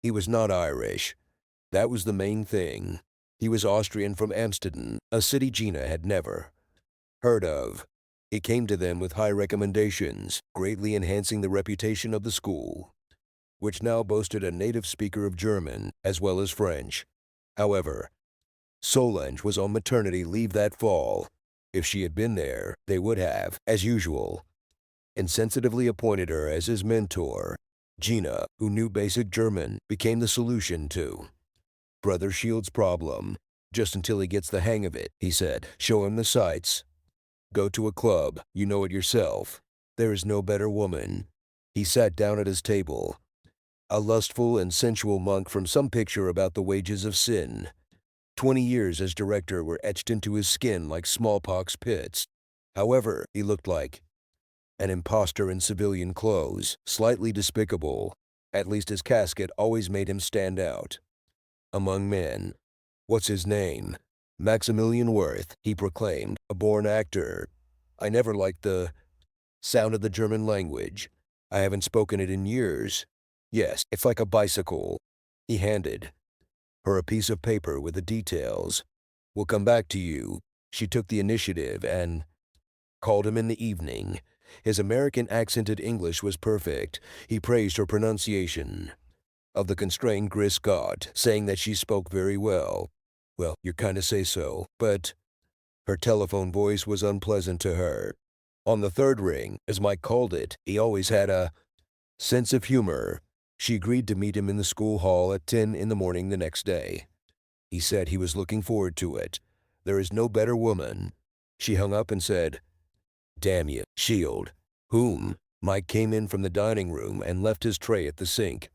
He was not Irish. That was the main thing. He was Austrian from Amsterdam, a city Gina had never heard of. He came to them with high recommendations, greatly enhancing the reputation of the school, which now boasted a native speaker of German as well as French. However, Solange was on maternity leave that fall. If she had been there, they would have, as usual, insensitively appointed her as his mentor. Gina, who knew basic German, became the solution to Brother Shield's problem. Just until he gets the hang of it, he said. Show him the sights. Go to a club, you know it yourself. There is no better woman. He sat down at his table. A lustful and sensual monk from some picture about the wages of sin. 20 years as director were etched into his skin like smallpox pits. However, he looked like an imposter in civilian clothes, slightly despicable. At least his casket always made him stand out among men. What's his name? Maximilian Worth, he proclaimed, a born actor. I never liked the sound of the German language. I haven't spoken it in years. Yes, it's like a bicycle. He handed her a piece of paper with the details. We'll come back to you. She took the initiative and called him in the evening. His American accented English was perfect. He praised her pronunciation of the constrained Gris God, saying that she spoke very well. Well, you kinda say so, but her telephone voice was unpleasant to her. On the third ring, as Mike called it, he always had a sense of humor. She agreed to meet him in the school hall at 10 in the morning the next day. He said he was looking forward to it. There is no better woman. She hung up and said, Damn you, Shield. Whom? Mike came in from the dining room and left his tray at the sink.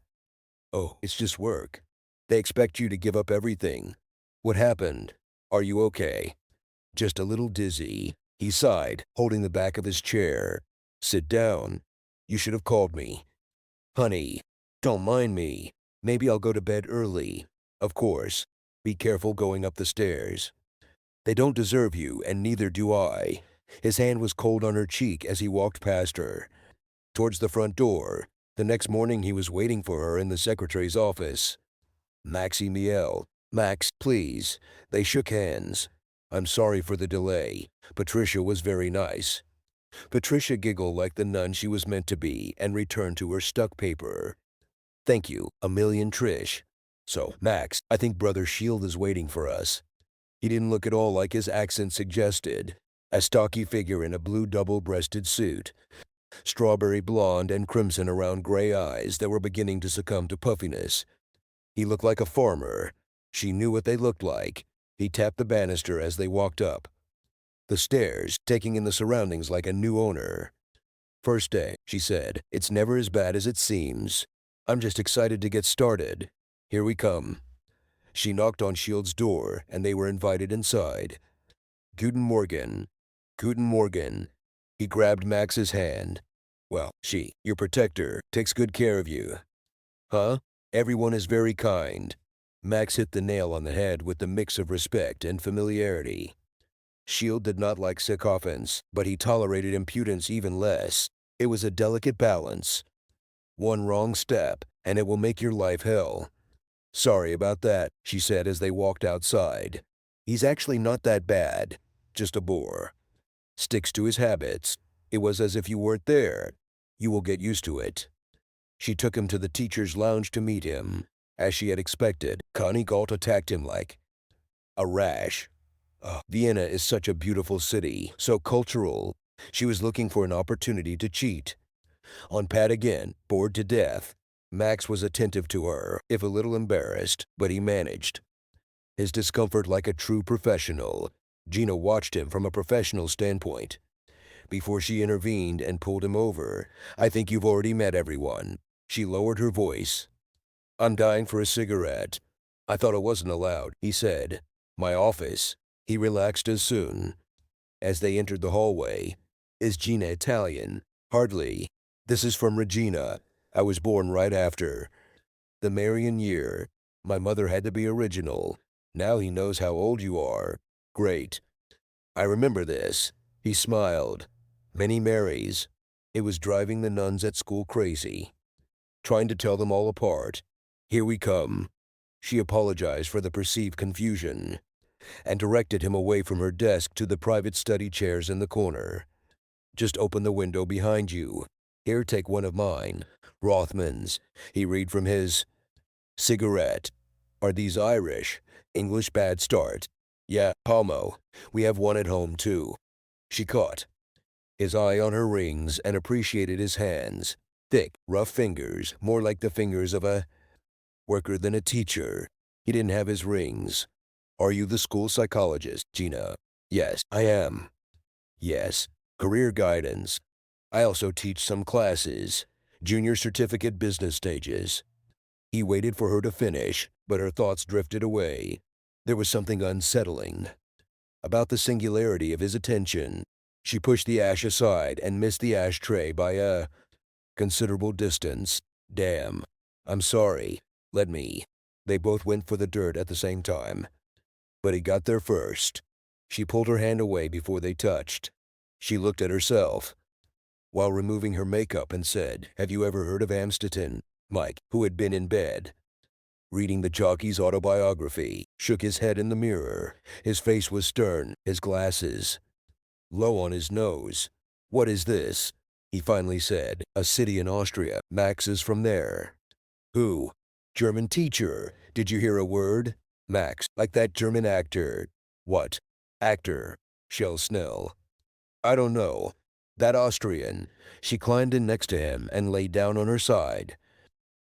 Oh, it's just work. They expect you to give up everything. What happened? Are you okay? Just a little dizzy. He sighed, holding the back of his chair. Sit down. You should have called me. Honey, don't mind me. Maybe I'll go to bed early. Of course. Be careful going up the stairs. They don't deserve you, and neither do I. His hand was cold on her cheek as he walked past her, towards the front door. The next morning he was waiting for her in the secretary's office. Maximiel. Max, please. They shook hands. I'm sorry for the delay. Patricia was very nice. Patricia giggled like the nun she was meant to be and returned to her stuck paper. Thank you, a million, Trish. So, Max, I think Brother Shield is waiting for us. He didn't look at all like his accent suggested. A stocky figure in a blue double-breasted suit. Strawberry blonde and crimson around gray eyes that were beginning to succumb to puffiness. He looked like a farmer. She knew what they looked like. He tapped the banister as they walked up the stairs, taking in the surroundings like a new owner. First day, she said. It's never as bad as it seems. I'm just excited to get started. Here we come. She knocked on Shield's door, and they were invited inside. Guten Morgen. Guten Morgen. He grabbed Max's hand. Well, your protector, takes good care of you. Huh? Everyone is very kind. Max hit the nail on the head with the mix of respect and familiarity. Shield did not like sycophants, but he tolerated impudence even less. It was a delicate balance. One wrong step, and it will make your life hell. Sorry about that, she said as they walked outside. He's actually not that bad, just a bore. Sticks to his habits. It was as if you weren't there. You will get used to it. She took him to the teacher's lounge to meet him. As she had expected, Connie Galt attacked him like a rash. Vienna is such a beautiful city, so cultural. She was looking for an opportunity to cheat. On pad again, bored to death. Max was attentive to her, if a little embarrassed, but he managed his discomfort like a true professional. Gina watched him from a professional standpoint before she intervened and pulled him over. I think you've already met everyone. She lowered her voice. I'm dying for a cigarette. I thought it wasn't allowed, he said. My office. He relaxed as soon as they entered the hallway. Is Gina Italian? Hardly. This is from Regina. I was born right after the Marian year. My mother had to be original. Now he knows how old you are. Great. I remember this. He smiled. Many Marys. It was driving the nuns at school crazy. Trying to tell them all apart. Here we come." She apologized for the perceived confusion and directed him away from her desk to the private study chairs in the corner. "Just open the window behind you. Here, take one of mine. Rothman's." He read from his cigarette. "Are these Irish? English bad start." "Yeah, homo. We have one at home, too." She caught his eye on her rings and appreciated his hands. Thick, rough fingers, more like the fingers of a worker than a teacher. He didn't have his rings. "Are you the school psychologist, Gina?" "Yes, I am." "Yes. Career guidance. I also teach some classes. Junior certificate business stages." He waited for her to finish, but her thoughts drifted away. There was something unsettling about the singularity of his attention. She pushed the ash aside and missed the ashtray by a considerable distance. "Damn. I'm sorry. Let me." They both went for the dirt at the same time. But he got there first. She pulled her hand away before they touched. She looked at herself while removing her makeup and said, "Have you ever heard of Amstetten?" Mike, who had been in bed reading the jockey's autobiography, shook his head in the mirror. His face was stern, his glasses low on his nose. "What is this?" he finally said. "A city in Austria. Max is from there." "Who?" "German teacher. Did you hear a word?" "Max, like that German actor." "What actor?" "Shell Snell." "I don't know. That Austrian." She climbed in next to him and lay down on her side.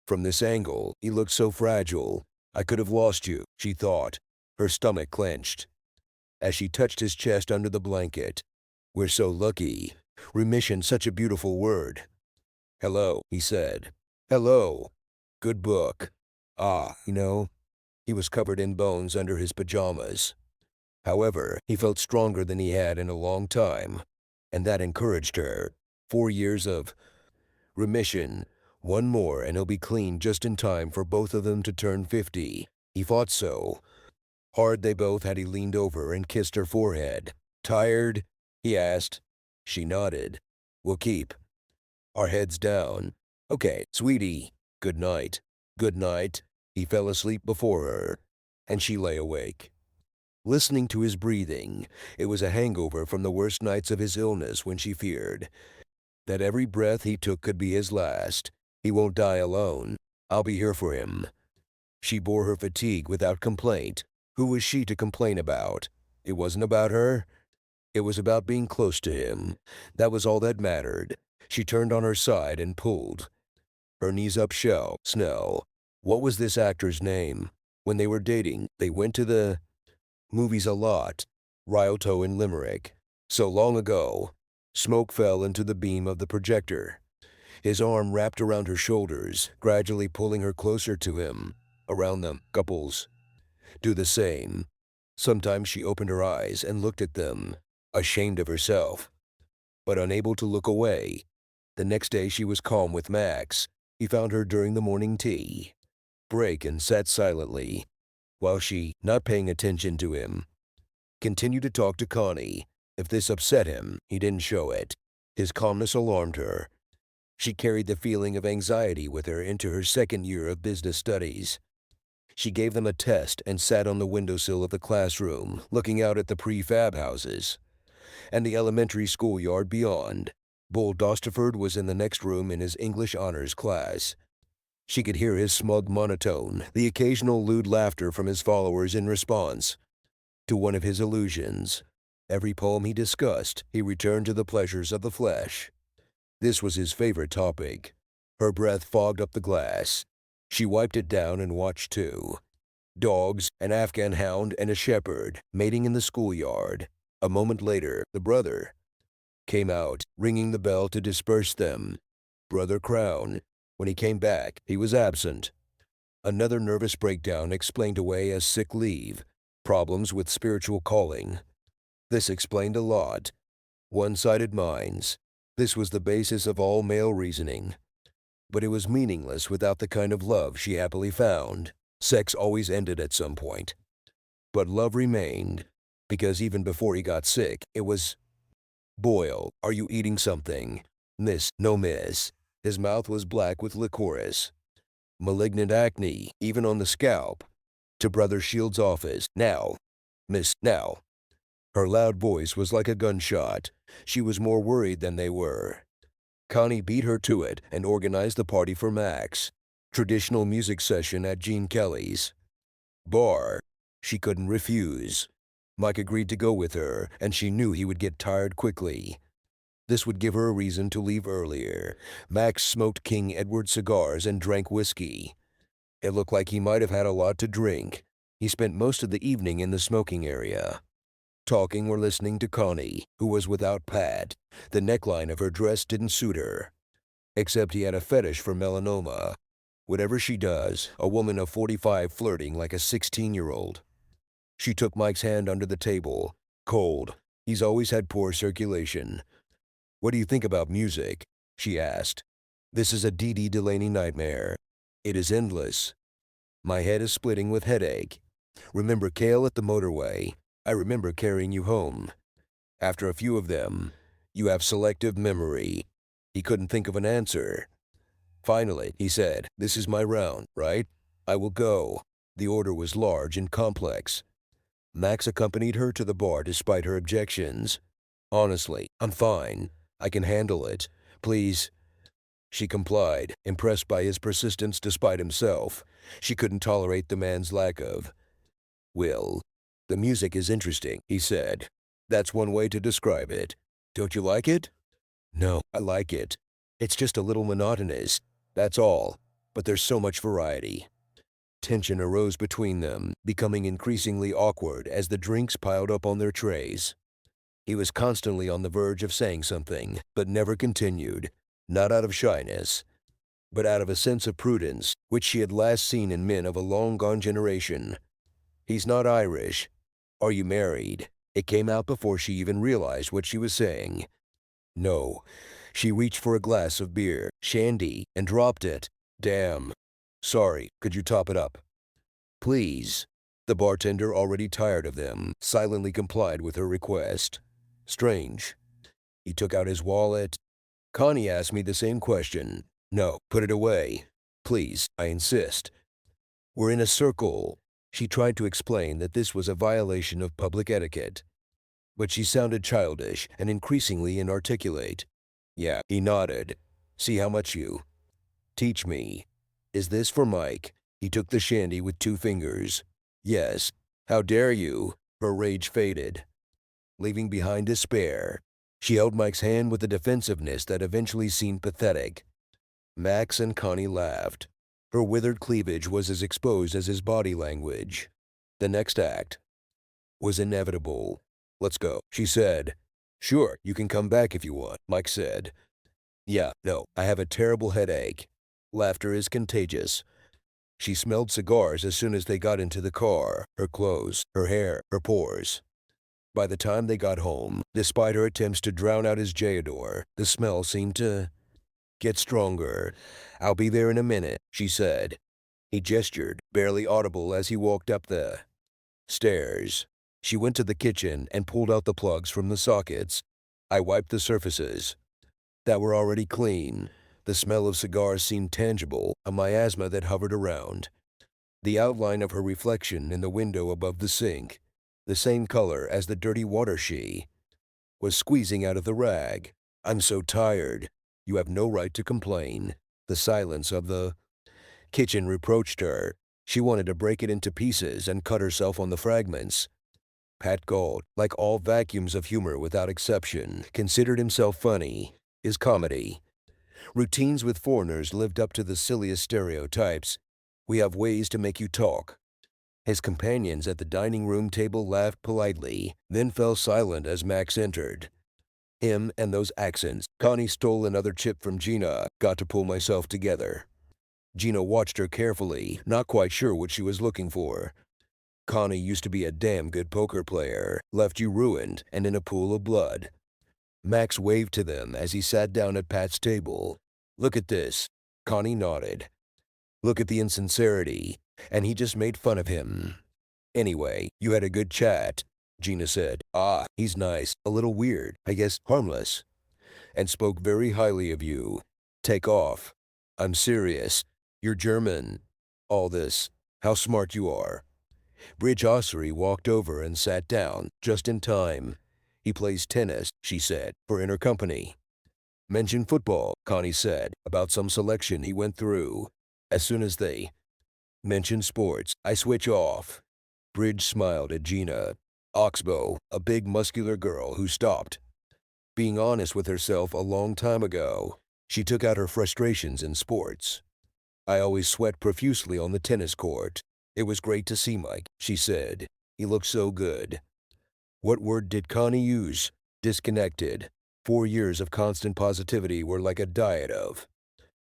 From this angle, he looked so fragile. "I could have lost you," she thought. Her stomach clenched as she touched his chest under the blanket. "We're so lucky. Remission, such a beautiful word." "Hello," he said. "Hello. Good book." "Ah, you know." He was covered in bones under his pajamas. However, he felt stronger than he had in a long time, and that encouraged her. 4 years of remission. One more and he'll be clean just in time for both of them to turn 50. He thought so. Hard they both had. He leaned over and kissed her forehead. "Tired?" he asked. She nodded. "We'll keep our heads down." "Okay, sweetie. Good night." "Good night." He fell asleep before her, and she lay awake, listening to his breathing. It was a hangover from the worst nights of his illness when she feared that every breath he took could be his last. "He won't die alone. I'll be here for him." She bore her fatigue without complaint. Who was she to complain about? It wasn't about her. It was about being close to him. That was all that mattered. She turned on her side and pulled her knees up. Shell Snell. What was this actor's name? When they were dating, they went to the movies a lot. Rialto in Limerick. So long ago. Smoke fell into the beam of the projector. His arm wrapped around her shoulders, gradually pulling her closer to him. Around them, couples do the same. Sometimes she opened her eyes and looked at them, ashamed of herself, but unable to look away. The next day she was calm with Max. He found her during the morning tea break and sat silently, while she, not paying attention to him, continued to talk to Connie. If this upset him, he didn't show it. His calmness alarmed her. She carried the feeling of anxiety with her into her second year of business studies. She gave them a test and sat on the windowsill of the classroom, looking out at the prefab houses and the elementary schoolyard beyond. Bull Dostiford was in the next room in his English honors class. She could hear his smug monotone, the occasional lewd laughter from his followers in response to one of his illusions. Every poem he discussed, he returned to the pleasures of the flesh. This was his favorite topic. Her breath fogged up the glass. She wiped it down and watched two dogs, an Afghan hound and a shepherd, mating in the schoolyard. A moment later, the brother came out, ringing the bell to disperse them. Brother Crown. When he came back, he was absent. Another nervous breakdown explained away as sick leave. Problems with spiritual calling. This explained a lot. One-sided minds. This was the basis of all male reasoning. But it was meaningless without the kind of love she happily found. Sex always ended at some point. But love remained, because even before he got sick, it was, "Boyle, are you eating something?" "Miss, no miss." His mouth was black with licorice. malignant acne, even on the scalp. To Brother Shield's office. Now. Miss, now. Her loud voice was like a gunshot. She was more worried than they were. Connie beat her to it and organized the party for Max. Traditional music session at Gene Kelly's bar. She couldn't refuse. Mike agreed to go with her, and she knew he would get tired quickly. This would give her a reason to leave earlier. Max smoked King Edward cigars and drank whiskey. It looked like he might have had a lot to drink. He spent most of the evening in the smoking area, talking or listening to Connie, who was without pad. The neckline of her dress didn't suit her. Except he had a fetish for melanoma. Whatever she does, a woman of 45 flirting like a 16-year-old. She took Mike's hand under the table. Cold. He's always had poor circulation. "What do you think about music?" she asked. "This is a Dee Dee Delaney nightmare. It is endless. My head is splitting with headache. Remember Kale at the motorway? I remember carrying you home. After a few of them, you have selective memory." He couldn't think of an answer. Finally, he said, "This is my round, right? I will go." The order was large and complex. Max accompanied her to the bar despite her objections. "Honestly, I'm fine. I can handle it. Please." She complied, impressed by his persistence despite himself. She couldn't tolerate the man's lack of will. "The music is interesting," he said. "That's one way to describe it. Don't you like it?" "No, I like it. It's just a little monotonous. That's all. But there's so much variety." Tension arose between them, becoming increasingly awkward as the drinks piled up on their trays. He was constantly on the verge of saying something, but never continued, not out of shyness, but out of a sense of prudence, which she had last seen in men of a long-gone generation. "He's not Irish. Are you married?" It came out before she even realized what she was saying. "No." She reached for a glass of beer, shandy, and dropped it. "Damn. Sorry, could you top it up?" "Please." The bartender, already tired of them, silently complied with her request. Strange. He took out his wallet. "Connie asked me the same question." "No, put it away. Please, I insist. We're in a circle." She tried to explain that this was a violation of public etiquette, but she sounded childish and increasingly inarticulate. "Yeah," he nodded. "See how much you teach me. Is this for Mike?" He took the shandy with 2 fingers. "Yes." "How dare you?" Her rage faded, leaving behind despair. She held Mike's hand with a defensiveness that eventually seemed pathetic. Max and Connie laughed. Her withered cleavage was as exposed as his body language. The next act was inevitable. "Let's go," she said. "Sure, you can come back if you want," Mike said. "Yeah, no, I have a terrible headache." Laughter is contagious. She smelled cigars as soon as they got into the car, her clothes, her hair, her pores. By the time they got home, despite her attempts to drown out his Jador, the smell seemed to get stronger. "I'll be there in a minute," she said. He gestured, barely audible as he walked up the stairs. She went to the kitchen and pulled out the plugs from the sockets. "I wiped the surfaces that were already clean." The smell of cigars seemed tangible, a miasma that hovered around. The outline of her reflection in the window above the sink, the same color as the dirty water she was squeezing out of the rag. "I'm so tired." "You have no right to complain." The silence of the kitchen reproached her. She wanted to break it into pieces and cut herself on the fragments. Pat Gould, like all vacuums of humor without exception, considered himself funny. His comedy routines with foreigners lived up to the silliest stereotypes. "We have ways to make you talk." His companions at the dining room table laughed politely, then fell silent as Max entered. Him and those accents. Connie stole another chip from Gina. "Got to pull myself together." Gina watched her carefully, not quite sure what she was looking for. "Connie used to be a damn good poker player, left you ruined and in a pool of blood." Max waved to them as he sat down at Pat's table. "Look at this." Connie nodded. "Look at the insincerity." And he just made fun of him. "Anyway, you had a good chat," Gina said. "Ah, he's nice, a little weird, I guess harmless, and spoke very highly of you." "Take off." "I'm serious." You're German. All this. How smart you are. Bridge Ossery walked over and sat down, just in time. He plays tennis, she said, for intercompany. Mention football, Connie said, about some selection he went through. As soon as they mention sports, I switch off. Bridge smiled at Gina Oxbow, a big muscular girl who stopped being honest with herself a long time ago. She took out her frustrations in sports. I always sweat profusely on the tennis court. It was great to see Mike, she said. He looked so good. What word did Connie use? Disconnected. 4 years of constant positivity were like a diet of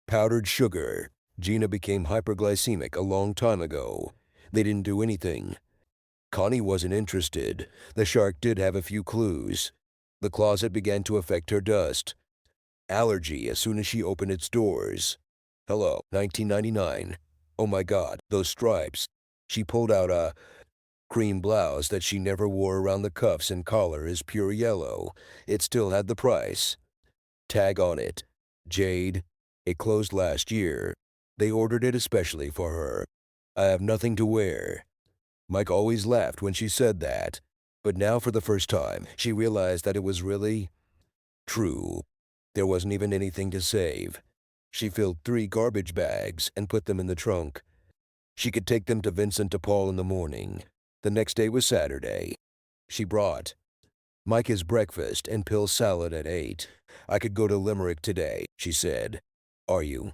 powdered sugar. Gina became hyperglycemic a long time ago. They didn't do anything. Connie wasn't interested. The shark did have a few clues. The closet began to affect her dust. Allergy as soon as she opened its doors. Hello, 1999. Oh my God, those stripes. She pulled out a cream blouse that she never wore around the cuffs and collar is pure yellow. It still had the price tag on it. Jade. It closed last year. They ordered it especially for her. I have nothing to wear. Mike always laughed when she said that. But now for the first time, she realized that it was really true. There wasn't even anything to save. She filled 3 garbage bags and put them in the trunk. She could take them to Vincent de Paul in the morning. The next day was Saturday. She brought Mike his breakfast and pill salad at 8. I could go to Limerick today, she said. Are you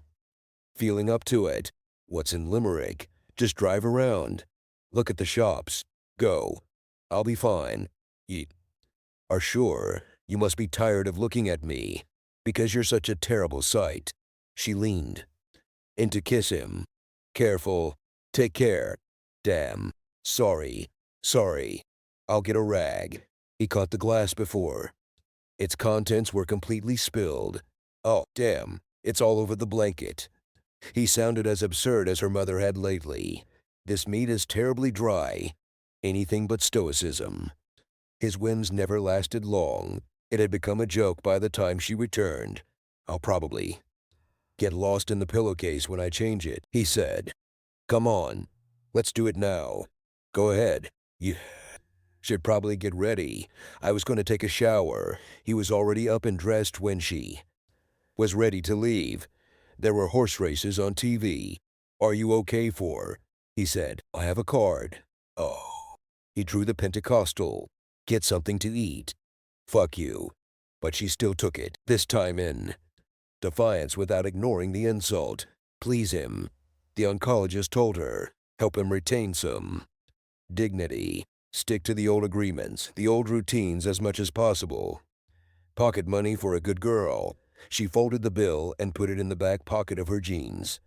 feeling up to it? What's in Limerick? Just drive around. Look at the shops. Go. I'll be fine. You are sure? You must be tired of looking at me. Because you're such a terrible sight. She leaned in to kiss him. Careful. Take care. Damn. Sorry. Sorry. I'll get a rag. He caught the glass before. Its contents were completely spilled. Oh, damn. It's all over the blanket. He sounded as absurd as her mother had lately. This meat is terribly dry. Anything but stoicism. His whims never lasted long. It had become a joke by the time she returned. I'll probably get lost in the pillowcase when I change it, he said. Come on. Let's do it now. Go ahead. You should probably get ready. I was going to take a shower. He was already up and dressed when she was ready to leave. There were horse races on TV. Are you okay for? He said. I have a card. Oh. He drew the Pentecostal. Get something to eat. Fuck you. But she still took it, this time in defiance without ignoring the insult. Please him. The oncologist told her. Help him retain some dignity. Stick to the old agreements, the old routines as much as possible. Pocket money for a good girl. She folded the bill and put it in the back pocket of her jeans.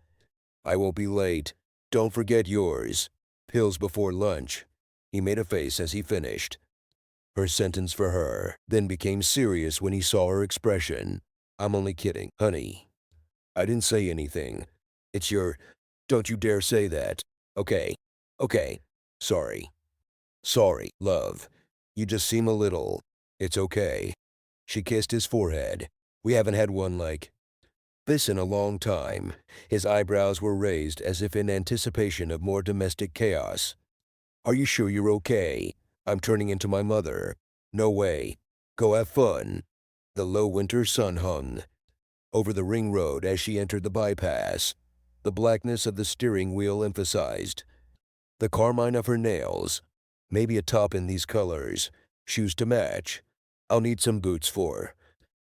I won't be late. Don't forget yours. Pills before lunch. He made a face as he finished her sentence for her, then became serious when he saw her expression. I'm only kidding, honey. I didn't say anything. It's your... Don't you dare say that. Okay. Okay. Sorry. Sorry, love. You just seem a little... It's okay. She kissed his forehead. We haven't had one like this in a long time. His eyebrows were raised as if in anticipation of more domestic chaos. Are you sure you're okay? I'm turning into my mother. No way. Go have fun. The low winter sun hung over the ring road as she entered the bypass. The blackness of the steering wheel emphasized the carmine of her nails. Maybe a top in these colors. Shoes to match. I'll need some boots for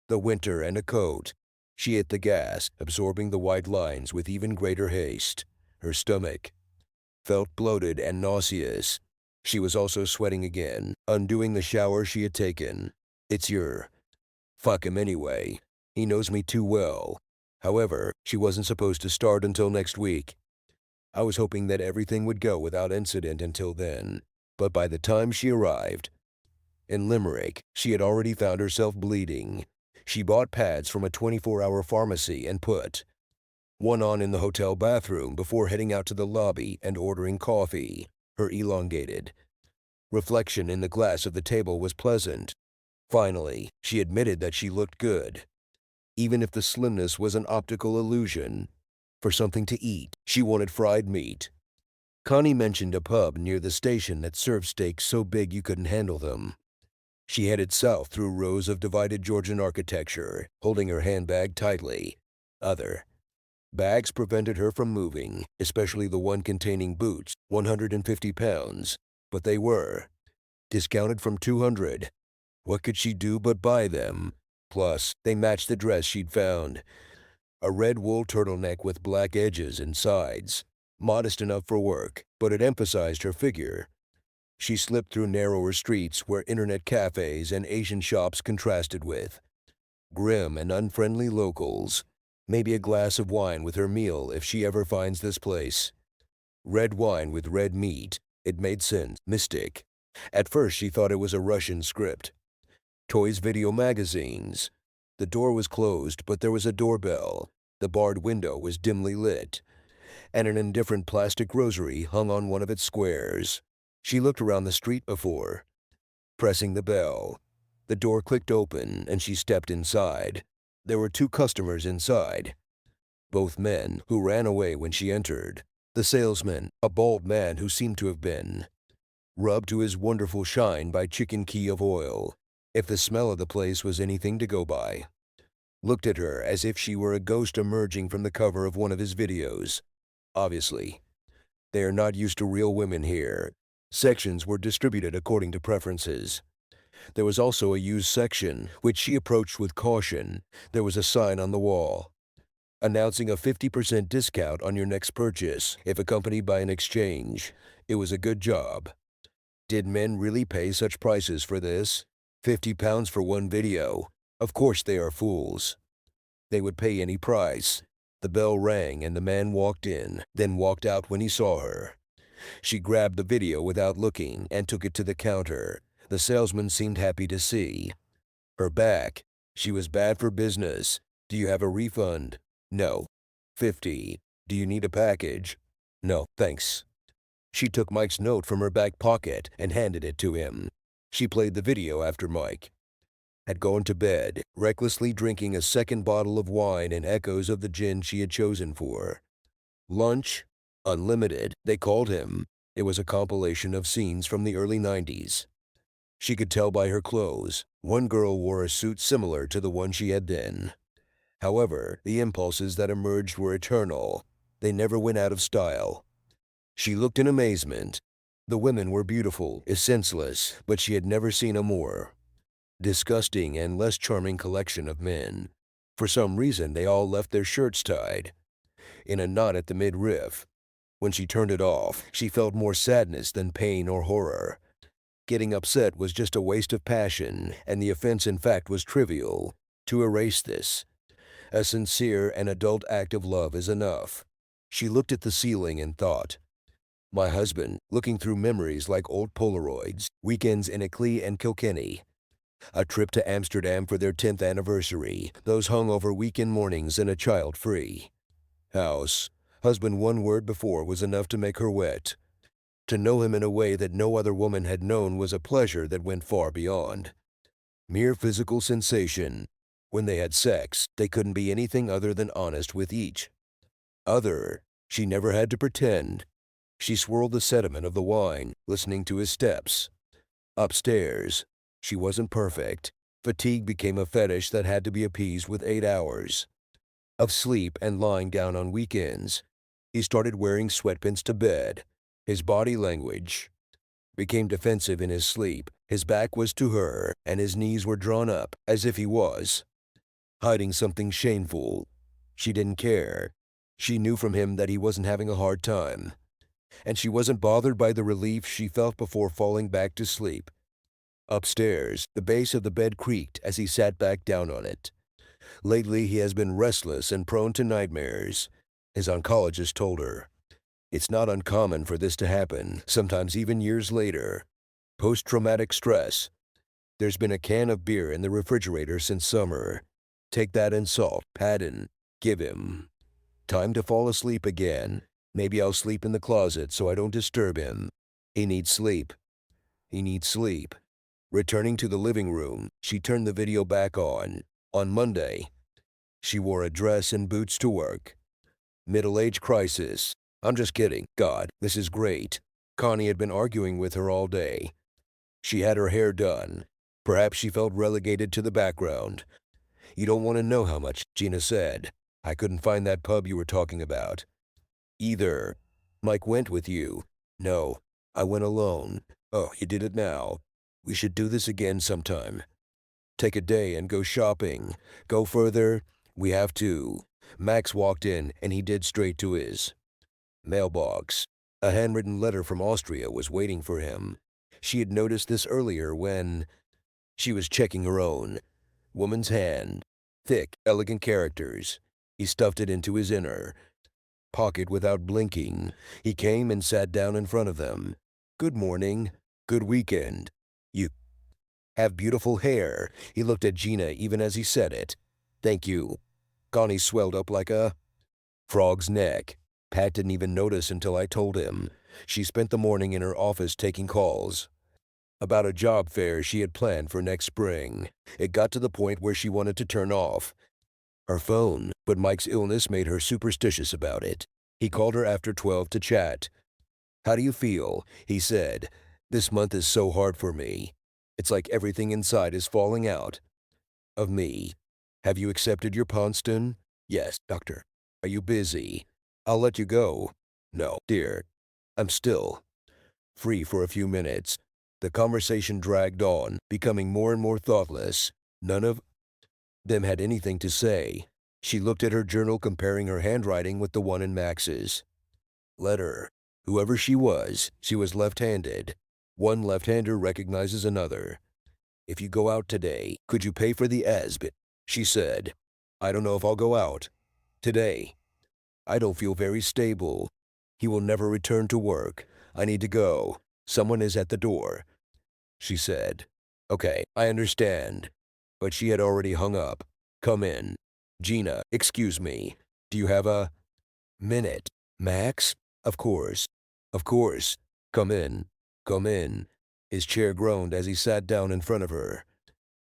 the winter and a coat. She hit the gas, absorbing the white lines with even greater haste. Her stomach felt bloated and nauseous. She was also sweating again, undoing the shower she had taken. It's your... Fuck him anyway. He knows me too well. However, she wasn't supposed to start until next week. I was hoping that everything would go without incident until then. But by the time she arrived in Limerick, she had already found herself bleeding. She bought pads from a 24-hour pharmacy and put one on in the hotel bathroom before heading out to the lobby and ordering coffee. Her elongated reflection in the glass of the table was pleasant. Finally, she admitted that she looked good, even if the slimness was an optical illusion. for something to eat. She wanted fried meat. Connie mentioned a pub near the station that served steaks so big you couldn't handle them. She headed south through rows of divided Georgian architecture, holding her handbag tightly. Other bags prevented her from moving, especially the one containing boots, 150 pounds. But they were discounted from 200. What could she do but buy them? Plus, they matched the dress she'd found. A red wool turtleneck with black edges and sides. Modest enough for work, but it emphasized her figure. She slipped through narrower streets where internet cafes and Asian shops contrasted with grim and unfriendly locals. Maybe a glass of wine with her meal if she ever finds this place. Red wine with red meat. It made sense. Mystic. At first she thought it was a Russian script. Toys Video magazines. The door was closed, but there was a doorbell. The barred window was dimly lit, and an indifferent plastic rosary hung on one of its squares. She looked around the street before pressing the bell. The door clicked open, and she stepped inside. There were 2 customers inside, both men, who ran away when she entered. The salesman, a bald man who seemed to have been rubbed to his wonderful shine by chicken key of oil, if the smell of the place was anything to go by, looked at her as if she were a ghost emerging from the cover of one of his videos. Obviously, they are not used to real women here. Sections were distributed according to preferences. There was also a used section, which she approached with caution. There was a sign on the wall announcing a 50% discount on your next purchase if accompanied by an exchange. It was a good job. Did men really pay such prices for this? £50 for one video. Of course they are fools. They would pay any price. The bell rang and the man walked in, then walked out when he saw her. She grabbed the video without looking and took it to the counter. The salesman seemed happy to see her back. She was bad for business. Do you have a refund? No. 50. Do you need a package? No, thanks. She took Mike's note from her back pocket and handed it to him. She played the video after Mike had gone to bed, recklessly drinking a second bottle of wine and echoes of the gin she had chosen for lunch. Unlimited, they called him. It was a compilation of scenes from the early 90s. She could tell by her clothes. One girl wore a suit similar to the one she had then. However, the impulses that emerged were eternal. They never went out of style. She looked in amazement. The women were beautiful, senseless, but she had never seen a more disgusting and less charming collection of men. For some reason, they all left their shirts tied in a knot at the midriff. When she turned it off, she felt more sadness than pain or horror. Getting upset was just a waste of passion, and the offense in fact was trivial. To erase this, a sincere and adult act of love is enough. She looked at the ceiling and thought, my husband, looking through memories like old Polaroids, weekends in Ilkley and Kilkenny, a trip to Amsterdam for their 10th anniversary, those hungover weekend mornings in a child-free house. Husband, one word before was enough to make her wet. To know him in a way that no other woman had known was a pleasure that went far beyond mere physical sensation. When they had sex, they couldn't be anything other than honest with each other. She never had to pretend. She swirled the sediment of the wine, listening to his steps. Upstairs, she wasn't perfect. Fatigue became a fetish that had to be appeased with 8 hours of sleep and lying down on weekends. He started wearing sweatpants to bed. His body language became defensive in his sleep. His back was to her, and his knees were drawn up, as if he was hiding something shameful. She didn't care. She knew from him that he wasn't having a hard time, and she wasn't bothered by the relief she felt before falling back to sleep. Upstairs, the base of the bed creaked as he sat back down on it. Lately, he has been restless and prone to nightmares, his oncologist told her. It's not uncommon for this to happen, sometimes even years later. Post-traumatic stress. There's been a can of beer in the refrigerator since summer. Take that and salt, Paddon. Give him time to fall asleep again. Maybe I'll sleep in the closet so I don't disturb him. He needs sleep. He needs sleep. Returning to the living room, she turned the video back on. On Monday, she wore a dress and boots to work. Middle-age crisis. I'm just kidding. God, this is great. Connie had been arguing with her all day. She had her hair done. Perhaps she felt relegated to the background. You don't want to know how much, Gina said. I couldn't find that pub you were talking about. Either. Mike went with you. No, I went alone. Oh, you did it now. We should do this again sometime. Take a day and go shopping. Go further. We have to. Max walked in and he did straight to his mailbox. A handwritten letter from Austria was waiting for him. She had noticed this earlier when she was checking her own. Woman's hand. Thick, elegant characters. He stuffed it into his inner pocket without blinking. He came and sat down in front of them. Good morning. Good weekend. You have beautiful hair. He looked at Gina even as he said it. Thank you. Connie swelled up like a frog's neck. Pat didn't even notice until I told him. She spent the morning in her office taking calls about a job fair she had planned for next spring. It got to the point where she wanted to turn off her phone, but Mike's illness made her superstitious about it. He called her after 12 to chat. How do you feel? He said. This month is so hard for me. It's like everything inside is falling out of me. Have you accepted your Ponston? Yes, doctor. Are you busy? I'll let you go. No, dear. I'm still free for a few minutes. The conversation dragged on, becoming more and more thoughtless. None of them had anything to say. She looked at her journal, comparing her handwriting with the one in Max's letter. Whoever she was left-handed. One left-hander recognizes another. If you go out today, could you pay for the ASB? She said. I don't know if I'll go out today. I don't feel very stable. He will never return to work. I need to go. Someone is at the door. She said. Okay, I understand. But she had already hung up. Come in. Gina, excuse me. Do you have a minute? Max? Of course. Of course. Come in. Come in. His chair groaned as he sat down in front of her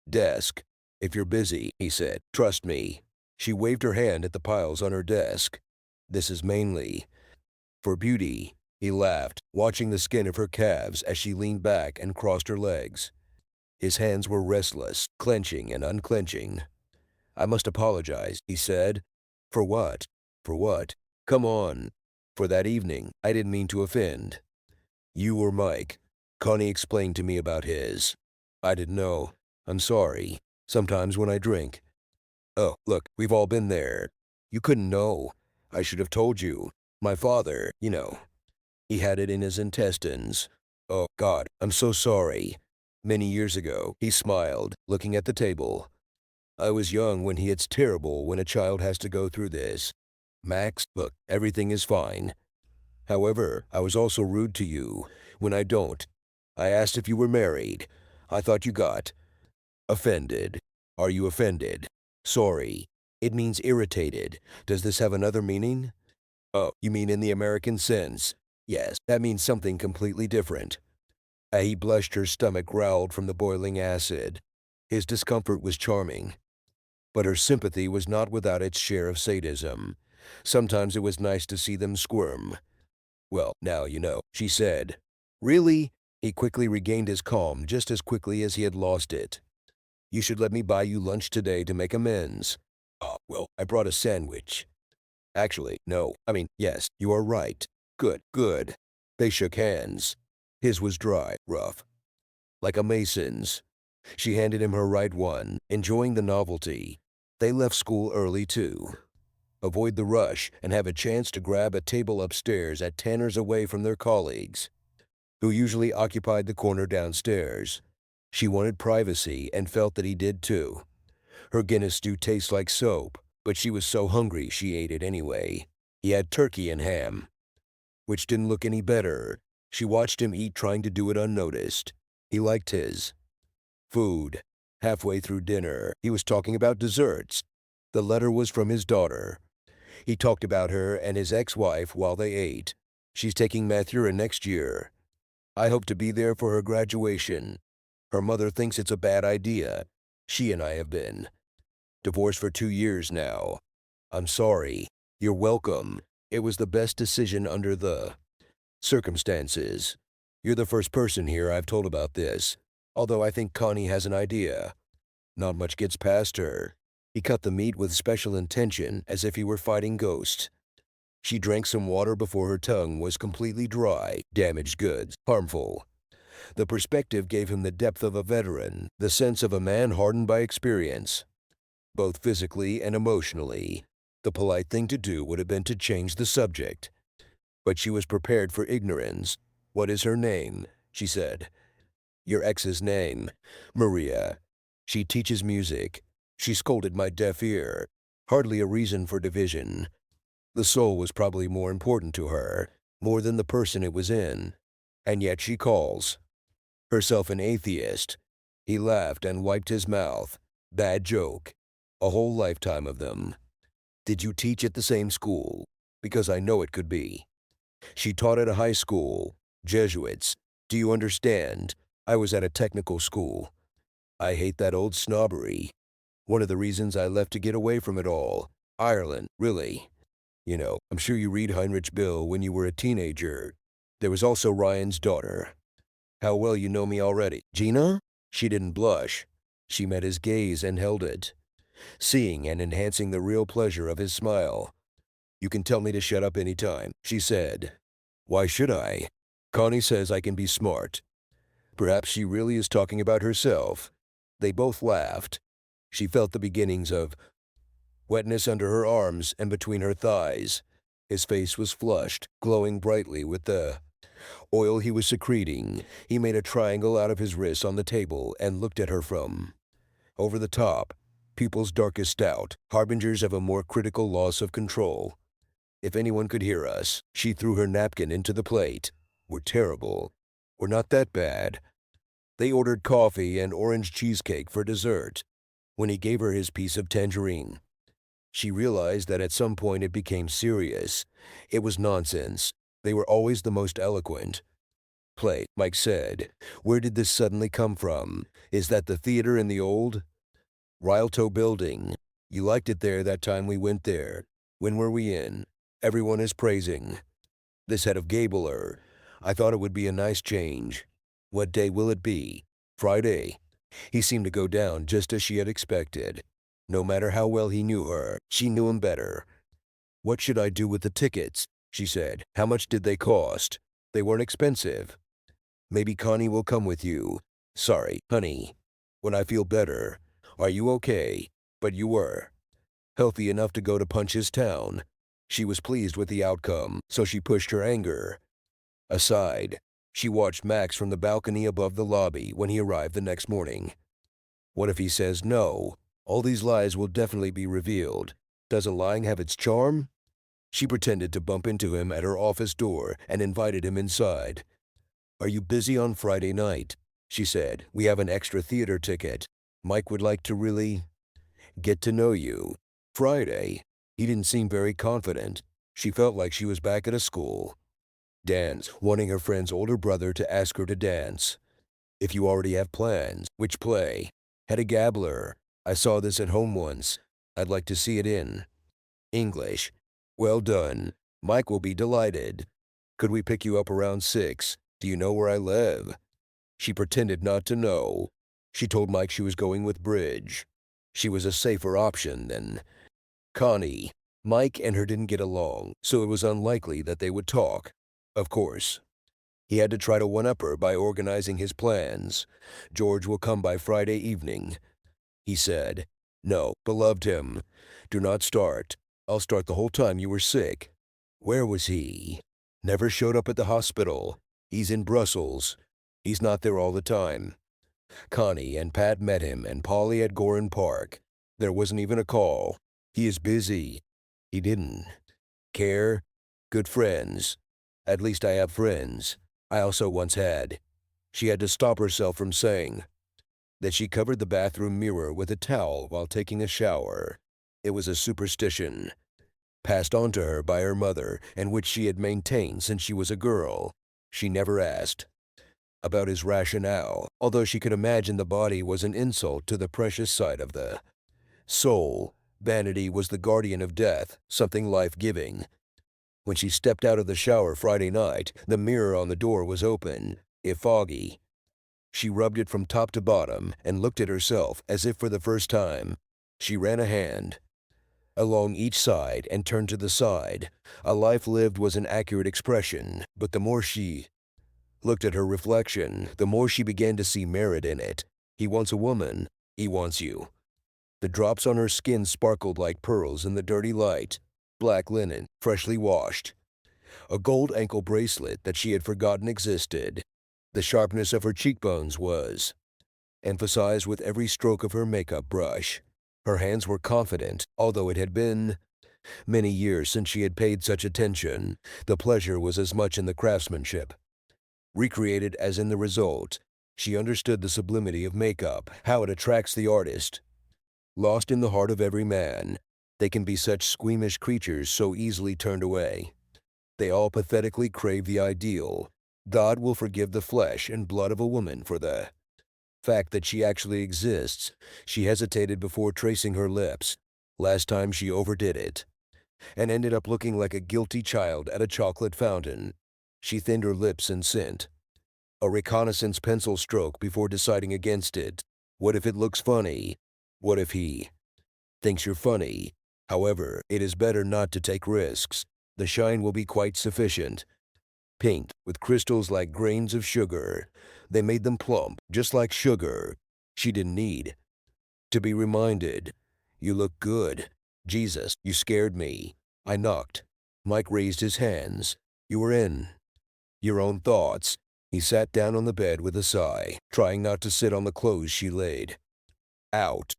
desk. If you're busy, he said, trust me. She waved her hand at the piles on her desk. This is mainly for beauty. He laughed, watching the skin of her calves as she leaned back and crossed her legs. His hands were restless, clenching and unclenching. I must apologize, he said. For what? For what? Come on. For that evening, I didn't mean to offend you or Mike. Connie explained to me about his. I didn't know. I'm sorry. Sometimes when I drink. Oh, look, we've all been there. You couldn't know. I should have told you. My father, he had it in his intestines. Oh, God, I'm so sorry. Many years ago, he smiled, looking at the table. I was young when it's terrible when a child has to go through this. Max, look, everything is fine. However, I was also rude to you when I don't. I asked if you were married. I thought you got offended. Are you offended? Sorry. It means irritated. Does this have another meaning? Oh, you mean in the American sense? Yes, that means something completely different. He blushed, her stomach growled from the boiling acid. His discomfort was charming. But her sympathy was not without its share of sadism. Sometimes it was nice to see them squirm. Well, now you know, she said. Really? He quickly regained his calm just as quickly as he had lost it. You should let me buy you lunch today to make amends. Oh, well, I brought a sandwich. Actually, no. Yes, you are right. Good, good. They shook hands. His was dry, rough, like a mason's. She handed him her right one, enjoying the novelty. They left school early, too. Avoid the rush and have a chance to grab a table upstairs at Tanner's away from their colleagues, who usually occupied the corner downstairs. She wanted privacy and felt that he did, too. Her Guinness stew tastes like soap, but she was so hungry she ate it anyway. He had turkey and ham, which didn't look any better. She watched him eat, trying to do it unnoticed. He liked his food. Halfway through dinner, he was talking about desserts. The letter was from his daughter. He talked about her and his ex-wife while they ate. She's taking Mathura next year. I hope to be there for her graduation. Her mother thinks it's a bad idea. She and I have been divorced for 2 years now. I'm sorry. You're welcome. It was the best decision under the circumstances. You're the first person here I've told about this, although I think Connie has an idea. Not much gets past her. He cut the meat with special intention, as if he were fighting ghosts. She drank some water before her tongue was completely dry, damaged goods, harmful. The perspective gave him the depth of a veteran, the sense of a man hardened by experience, both physically and emotionally. The polite thing to do would have been to change the subject. But she was prepared for ignorance. "What is her name?" she said. "Your ex's name. Maria. She teaches music. She scolded my deaf ear. Hardly a reason for division. The soul was probably more important to her, more than the person it was in. And yet she calls herself an atheist." He laughed and wiped his mouth. "Bad joke. A whole lifetime of them. Did you teach at the same school? Because I know it could be." "She taught at a high school. Jesuits. Do you understand? I was at a technical school. I hate that old snobbery. One of the reasons I left to get away from it all. Ireland, really. You know, I'm sure you read Heinrich Bill when you were a teenager. There was also Ryan's daughter. How well you know me already. Gina?" She didn't blush. She met his gaze and held it, seeing and enhancing the real pleasure of his smile. "You can tell me to shut up any time," she said. "Why should I? Connie says I can be smart." Perhaps she really is talking about herself. They both laughed. She felt the beginnings of wetness under her arms and between her thighs. His face was flushed, glowing brightly with the oil he was secreting. He made a triangle out of his wrists on the table and looked at her from over the top, pupils darkest out, harbingers of a more critical loss of control. "If anyone could hear us," she threw her napkin into the plate. "We're terrible. We're not that bad." They ordered coffee and orange cheesecake for dessert. When he gave her his piece of tangerine, she realized that at some point it became serious. It was nonsense. They were always the most eloquent. "Play," Mike said. "Where did this suddenly come from? Is that the theater in the old Rialto building? You liked it there that time we went there. When were we in? Everyone is praising this head of Gabler. I thought it would be a nice change. What day will it be?" "Friday." He seemed to go down just as she had expected. No matter how well he knew her, she knew him better. "What should I do with the tickets?" she said. "How much did they cost?" "They weren't expensive." "Maybe Connie will come with you." "Sorry, honey. When I feel better." "Are you okay?" "But you were healthy enough to go to Punch's Town." She was pleased with the outcome, so she pushed her anger aside. She watched Max from the balcony above the lobby when he arrived the next morning. What if he says no? All these lies will definitely be revealed. Doesn't lying have its charm? She pretended to bump into him at her office door and invited him inside. "Are you busy on Friday night?" she said. "We have an extra theater ticket. Mike would like to really get to know you." Friday? He didn't seem very confident. She felt like she was back at a school. Dance, wanting her friend's older brother to ask her to dance. "If you already have plans, which play?" "Hedda Gabler. I saw this at home once. I'd like to see it in English." "Well done. Mike will be delighted. Could we pick you up around 6? Do you know where I live?" She pretended not to know. She told Mike she was going with Bridge. She was a safer option than Connie. Mike and her didn't get along, so it was unlikely that they would talk. Of course, he had to try to one-up her by organizing his plans. "George will come by Friday evening," he said. "No, beloved him. Do not start. I'll start the whole time you were sick." Where was he? Never showed up at the hospital. He's in Brussels. He's not there all the time. Connie and Pat met him and Polly at Gorin Park. There wasn't even a call. He is busy. He didn't care. Good friends. At least I have friends. I also once had. She had to stop herself from saying that she covered the bathroom mirror with a towel while taking a shower. It was a superstition, passed on to her by her mother, and which she had maintained since she was a girl. She never asked about his rationale, although she could imagine the body was an insult to the precious side of the soul. Vanity was the guardian of death, something life-giving. When she stepped out of the shower Friday night, the mirror on the door was open, if foggy. She rubbed it from top to bottom and looked at herself as if for the first time. She ran a hand along each side and turned to the side. A life lived was an accurate expression, but the more she looked at her reflection, the more she began to see merit in it. He wants a woman. He wants you. The drops on her skin sparkled like pearls in the dirty light. Black linen, freshly washed. A gold ankle bracelet that she had forgotten existed. The sharpness of her cheekbones was emphasized with every stroke of her makeup brush. Her hands were confident, although it had been many years since she had paid such attention. The pleasure was as much in the craftsmanship, recreated as in the result. She understood the sublimity of makeup, how it attracts the artist. Lost in the heart of every man, they can be such squeamish creatures so easily turned away. They all pathetically crave the ideal. God will forgive the flesh and blood of a woman for the fact that she actually exists. She hesitated before tracing her lips. Last time she overdid it, and ended up looking like a guilty child at a chocolate fountain. She thinned her lips and sent a reconnaissance pencil stroke before deciding against it. What if it looks funny? What if he thinks you're funny? However, it is better not to take risks. The shine will be quite sufficient. Pink, with crystals like grains of sugar. They made them plump, just like sugar. She didn't need to be reminded. You look good. Jesus, you scared me. I knocked. Mike raised his hands. You were in your own thoughts. He sat down on the bed with a sigh, trying not to sit on the clothes she laid out.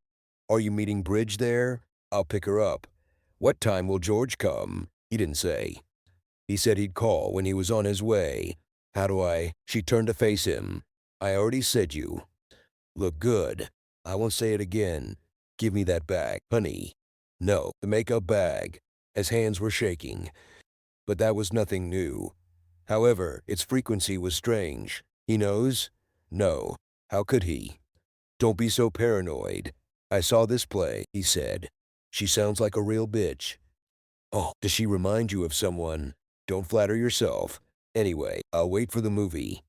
Are you meeting Bridge there? I'll pick her up. What time will George come? He didn't say. He said he'd call when he was on his way. How do I? She turned to face him. I already said you look good. I won't say it again. Give me that bag, honey. No, the makeup bag. His hands were shaking. But that was nothing new. However, its frequency was strange. He knows? No. How could he? Don't be so paranoid. I saw this play, he said. She sounds like a real bitch. Oh, does she remind you of someone? Don't flatter yourself. Anyway, I'll wait for the movie.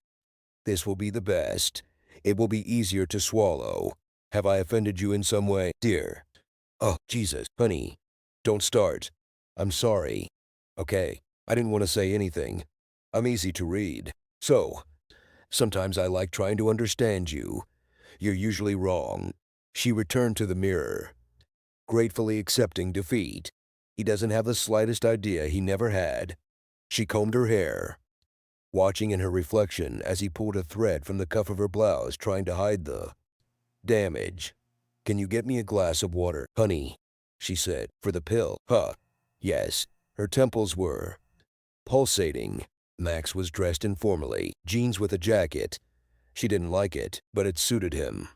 This will be the best. It will be easier to swallow. Have I offended you in some way, dear? Oh, Jesus, honey. Don't start. I'm sorry. Okay, I didn't want to say anything. I'm easy to read. So, sometimes I like trying to understand you. You're usually wrong. She returned to the mirror, gratefully accepting defeat. He doesn't have the slightest idea he never had. She combed her hair, watching in her reflection as he pulled a thread from the cuff of her blouse, trying to hide the damage. Can you get me a glass of water, honey? She said. For the pill, huh? Yes. Her temples were pulsating. Max was dressed informally, jeans with a jacket. She didn't like it, but it suited him.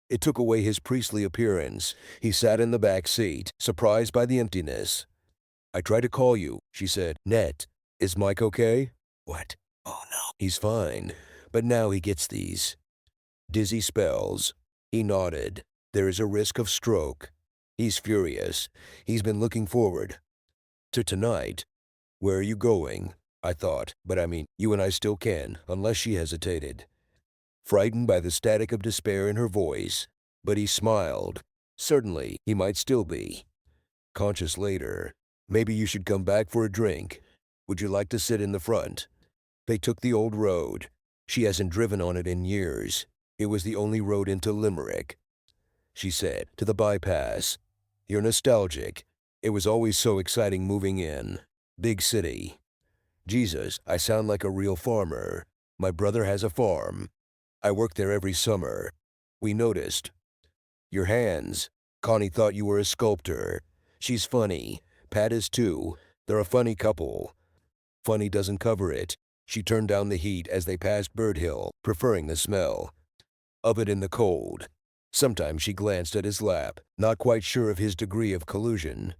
It took away his priestly appearance. He sat in the back seat, surprised by the emptiness. I tried to call you, she said. Net, is Mike okay? What? Oh no. He's fine, but now he gets these dizzy spells. He nodded. There is a risk of stroke. He's furious. He's been looking forward to tonight. Where are you going? I thought, but I mean, you and I still can, unless she hesitated, frightened by the static of despair in her voice. But he smiled. Certainly, he might still be conscious later. Maybe you should come back for a drink. Would you like to sit in the front? They took the old road. She hasn't driven on it in years. It was the only road into Limerick, she said, to the bypass. You're nostalgic. It was always so exciting moving in. Big city. Jesus, I sound like a real farmer. My brother has a farm. I work there every summer. We noticed. Your hands. Connie thought you were a sculptor. She's funny. Pat is too. They're a funny couple. Funny doesn't cover it. She turned down the heat as they passed Bird Hill, preferring the smell of it in the cold. Sometimes she glanced at his lap, not quite sure of his degree of collusion.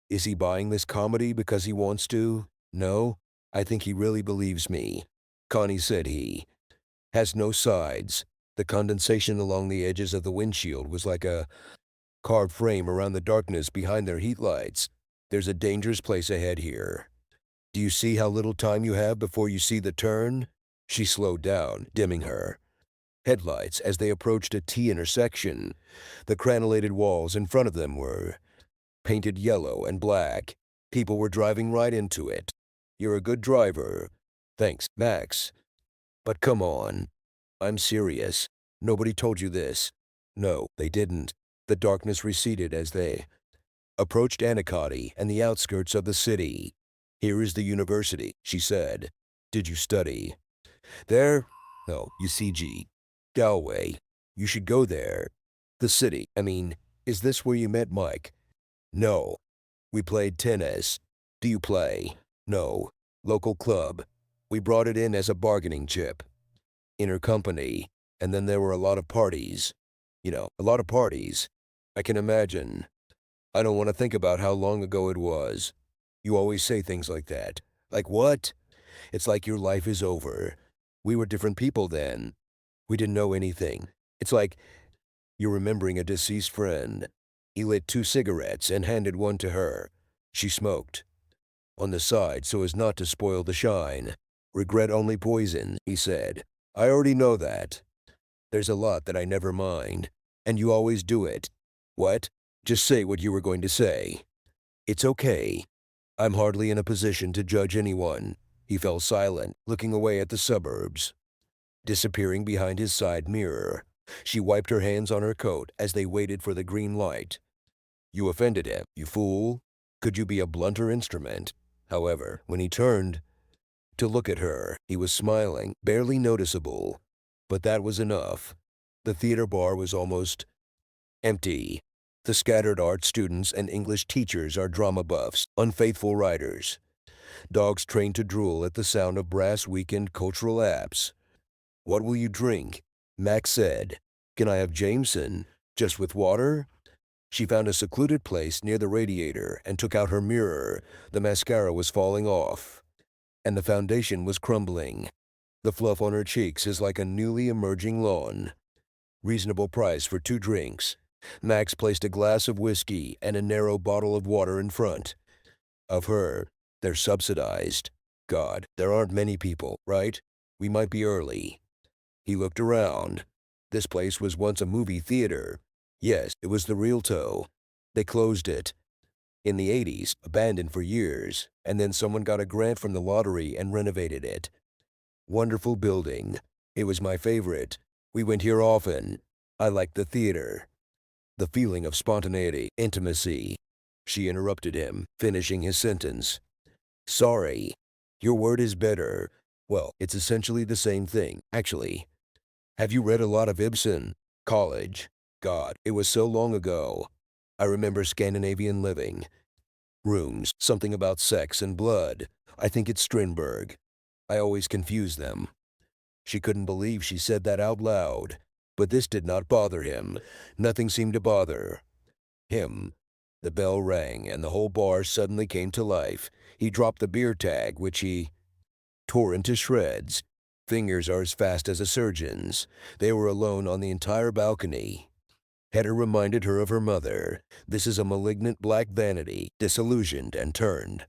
Is he buying this comedy because he wants to? No, I think he really believes me. Connie said he has no sides. The condensation along the edges of the windshield was like a carved frame around the darkness behind their headlights. There's a dangerous place ahead here. Do you see how little time you have before you see the turn? She slowed down, dimming her headlights as they approached a T intersection. The crenelated walls in front of them were painted yellow and black. People were driving right into it. You're a good driver. Thanks, Max. But come on. I'm serious. Nobody told you this. No, they didn't. The darkness receded as they approached Anacostia and the outskirts of the city. Here is the university, she said. Did you study? There? No, UCG. Galway. You should go there. The city. Is this where you met Mike? No. We played tennis. Do you play? No. Local club. We brought it in as a bargaining chip. Intercompany. And then there were a lot of parties. A lot of parties. I can imagine. I don't want to think about how long ago it was. You always say things like that. Like what? It's like your life is over. We were different people then. We didn't know anything. It's like you're remembering a deceased friend. He lit 2 cigarettes and handed one to her. She smoked. On the side so as not to spoil the shine. Regret only poison, he said. I already know that. There's a lot that I never mind. And you always do it. What? Just say what you were going to say. It's okay. I'm hardly in a position to judge anyone. He fell silent, looking away at the suburbs, disappearing behind his side mirror. She wiped her hands on her coat as they waited for the green light. You offended him, you fool. Could you be a blunter instrument? However, when he turned to look at her, he was smiling, barely noticeable. But that was enough. The theater bar was almost empty. The scattered art students and English teachers are drama buffs, unfaithful writers. Dogs trained to drool at the sound of brass weekend cultural apps. What will you drink? Max said. Can I have Jameson? Just with water? She found a secluded place near the radiator and took out her mirror. The mascara was falling off, and the foundation was crumbling. The fluff on her cheeks is like a newly emerging lawn. Reasonable price for 2 drinks. Max placed a glass of whiskey and a narrow bottle of water in front of her. They're subsidized. God, there aren't many people, right? We might be early. He looked around. This place was once a movie theater. Yes, it was the Rialto. They closed it in the 80s, abandoned for years, and then someone got a grant from the lottery and renovated it. Wonderful building. It was my favorite. We went here often. I liked the theater. The feeling of spontaneity, intimacy. She interrupted him, finishing his sentence. Sorry. Your word is better. Well, it's essentially the same thing, actually. Have you read a lot of Ibsen? College. God, it was so long ago. I remember Scandinavian living. Runes, something about sex and blood. I think it's Strindberg. I always confuse them. She couldn't believe she said that out loud. But this did not bother him. Nothing seemed to bother him. The bell rang, and the whole bar suddenly came to life. He dropped the beer tag, which he tore into shreds. Fingers are as fast as a surgeon's. They were alone on the entire balcony. Hedda reminded her of her mother. This is a malignant black vanity, disillusioned and turned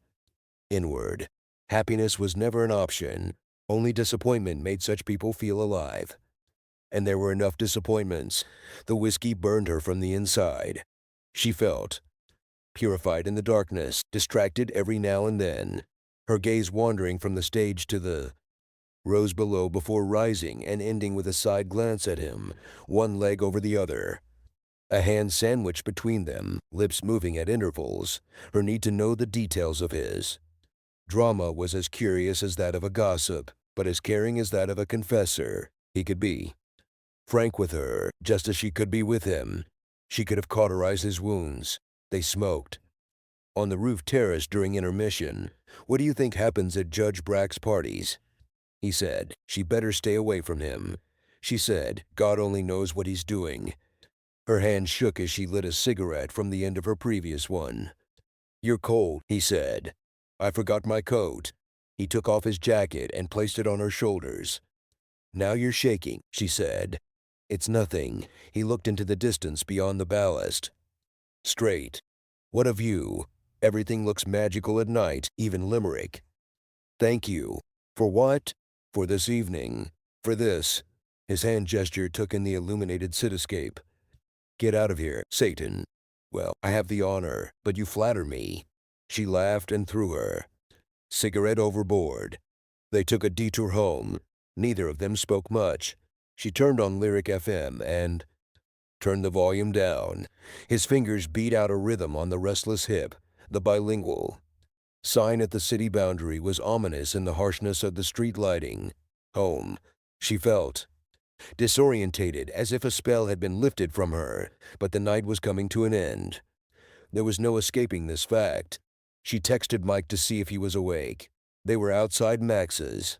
inward. Happiness was never an option. Only disappointment made such people feel alive. And there were enough disappointments. The whiskey burned her from the inside. She felt purified in the darkness, distracted every now and then, her gaze wandering from the stage to the rows below before rising and ending with a side glance at him, one leg over the other. A hand sandwiched between them, lips moving at intervals, her need to know the details of his. Drama was as curious as that of a gossip, but as caring as that of a confessor. He could be frank with her, just as she could be with him. She could have cauterized his wounds. They smoked on the roof terrace during intermission. What do you think happens at Judge Brack's parties? He said. She better stay away from him. She said, God only knows what he's doing. Her hand shook as she lit a cigarette from the end of her previous one. You're cold, he said. I forgot my coat. He took off his jacket and placed it on her shoulders. Now you're shaking, she said. It's nothing. He looked into the distance beyond the ballast. Straight. What of you? Everything looks magical at night, even Limerick. Thank you. For what? For this evening. For this. His hand gesture took in the illuminated cityscape. Get out of here, Satan. Well, I have the honor, but you flatter me. She laughed and threw her cigarette overboard. They took a detour home. Neither of them spoke much. She turned on Lyric FM and turned the volume down. His fingers beat out a rhythm on the restless hip, the bilingual sign at the city boundary was ominous in the harshness of the street lighting. Home, she felt, disorientated, as if a spell had been lifted from her, but the night was coming to an end. There was no escaping this fact. She texted Mike to see if he was awake. They were outside Max's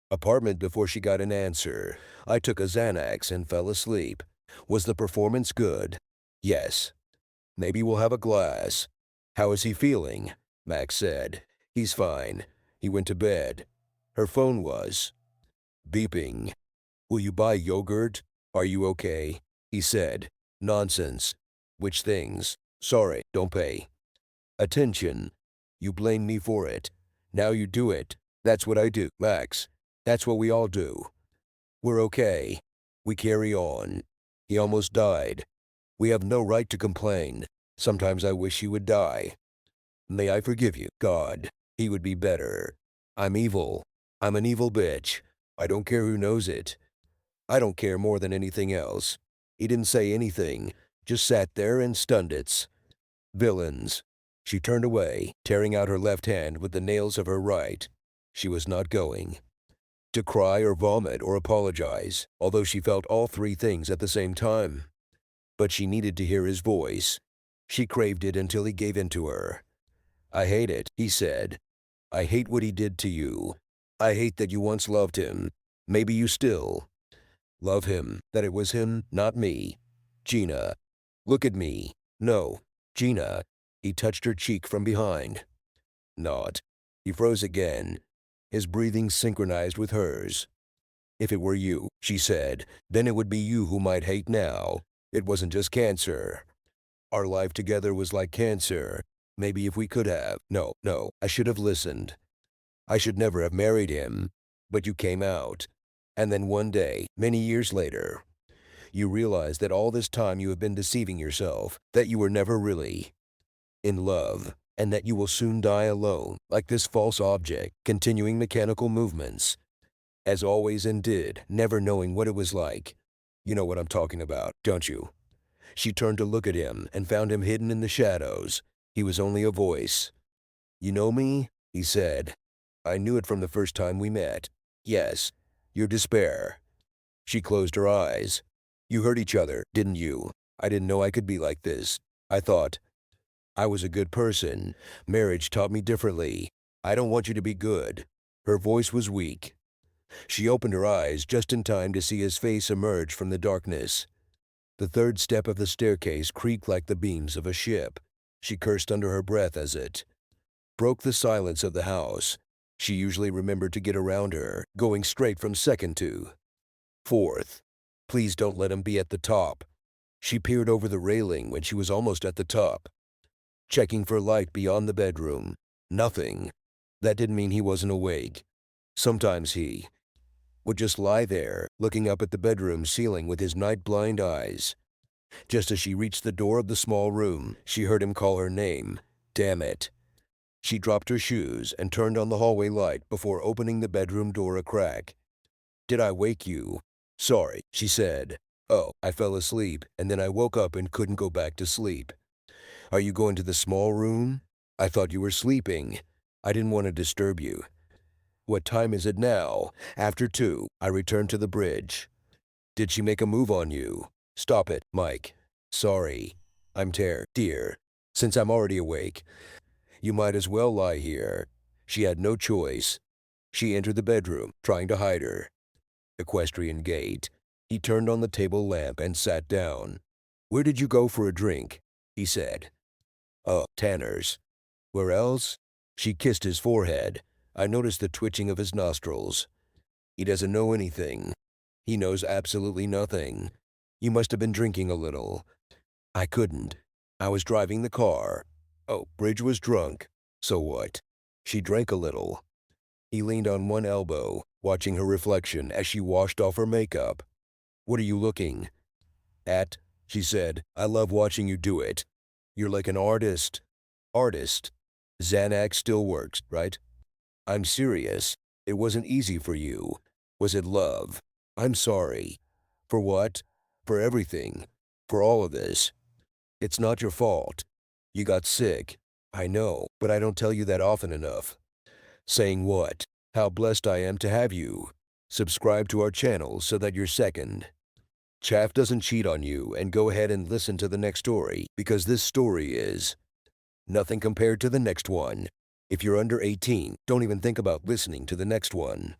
apartment before she got an answer. I took a Xanax and fell asleep. Was the performance good? Yes. Maybe we'll have a glass. How is he feeling? Max said. He's fine. He went to bed. Her phone was beeping. Will you buy yogurt? Are you okay? He said. Nonsense. Which things? Sorry, don't pay attention. You blame me for it. Now you do it. That's what I do, Max. That's what we all do. We're okay. We carry on. He almost died. We have no right to complain. Sometimes I wish he would die. May I forgive you, God. He would be better. I'm evil. I'm an evil bitch. I don't care who knows it. I don't care more than anything else. He didn't say anything, just sat there and stunned it. Villains. She turned away, tearing out her left hand with the nails of her right. She was not going to cry or vomit or apologize, although she felt all three things at the same time. But she needed to hear his voice. She craved it until he gave in to her. I hate it, he said. I hate what he did to you. I hate that you once loved him. Maybe you still love him, that it was him, not me. Gina, look at me. No, Gina. He touched her cheek from behind. Not. He froze again, his breathing synchronized with hers. If it were you, she said, then it would be you who might hate now. It wasn't just cancer. Our life together was like cancer. Maybe if we could have. No, I should have listened. I should never have married him. But you came out. And then one day, many years later, you realized that all this time you have been deceiving yourself, that you were never really in love, and that you will soon die alone, like this false object, continuing mechanical movements, as always and did, never knowing what it was like. You know what I'm talking about, don't you? She turned to look at him and found him hidden in the shadows. He was only a voice. You know me? He said. I knew it from the first time we met. Yes, your despair. She closed her eyes. You hurt each other, didn't you? I didn't know I could be like this. I thought I was a good person. Marriage taught me differently. I don't want you to be good. Her voice was weak. She opened her eyes just in time to see his face emerge from the darkness. The third step of the staircase creaked like the beams of a ship. She cursed under her breath as it broke the silence of the house. She usually remembered to get around her, going straight from second to fourth. Please don't let him be at the top. She peered over the railing when she was almost at the top, checking for light beyond the bedroom. Nothing. That didn't mean he wasn't awake. Sometimes he would just lie there, looking up at the bedroom ceiling with his night-blind eyes. Just as she reached the door of the small room, she heard him call her name. Damn it. She dropped her shoes and turned on the hallway light before opening the bedroom door a crack. Did I wake you? Sorry, she said. Oh, I fell asleep, and then I woke up and couldn't go back to sleep. Are you going to the small room? I thought you were sleeping. I didn't want to disturb you. What time is it now? After 2. I returned to the bridge. Did she make a move on you? Stop it, Mike. Sorry. I'm tired, dear. Since I'm already awake, you might as well lie here. She had no choice. She entered the bedroom, trying to hide her equestrian gait. He turned on the table lamp and sat down. Where did you go for a drink? He said. Oh, Tanner's. Where else? She kissed his forehead. I noticed the twitching of his nostrils. He doesn't know anything. He knows absolutely nothing. You must have been drinking a little. I couldn't. I was driving the car. Oh, Bridge was drunk. So what? She drank a little. He leaned on one elbow, watching her reflection as she washed off her makeup. "What are you looking at?" she said. "I love watching you do it. You're like an artist." Artist. Xanax still works, right? I'm serious. It wasn't easy for you. Was it love? I'm sorry. For what? For everything. For all of this. It's not your fault. You got sick. I know, but I don't tell you that often enough. Saying what? How blessed I am to have you. Subscribe to our channel so that you're second. Chaff doesn't cheat on you, and go ahead and listen to the next story, because this story is nothing compared to the next one. If you're under 18, don't even think about listening to the next one.